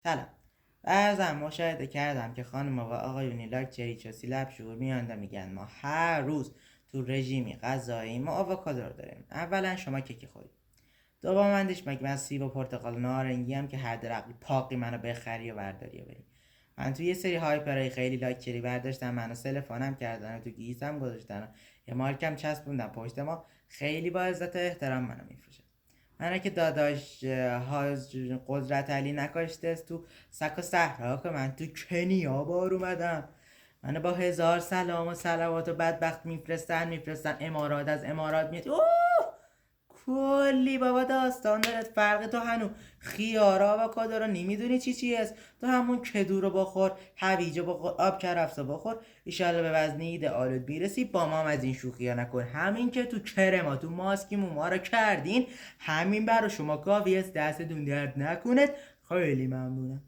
سلام. بعضا مشاهده کردم که خانم و آقایونی لاکچری چاسی لب شور میان میگن ما هر روز تو رژیمی غذایی ما آووکادو رو داریم. اولا شما کی خوری؟ دومندش مگه من سیب و پرتقال نارنگی هم که هر درقی پاقی منو بخری و برداری و بری. من تو یه سری هایپرای خیلی لاکچری برداشتم، منو سلفانم کردن و تو گیسم گذاشتن و یه مارکم چسبوندن پشت ما. خیلی با عزت و احترام منو میفروشن. من که داداش حاج قدرت علی نکاشته است تو سک و صحرا که من تو کنیا بار اومدم. من با 1000 سلام و صلوات و بدبخت میفرستن امارات، از امارات میاد اوه کلی بابا داستان داره. فرق تو هنو خیارا و کادارا نمیدونی چی است. تو همون کدو رو بخور، هویجو بخور، آب کرفسا بخور، ایشالله به وزن ایدئالت میرسی. با ما هم از این شوخیا نکن. همین که تو کرما تو ماسکیمون ما رو کردین، همین برا شما کافی است. دست دون درد نکنید. خیلی ممنونم.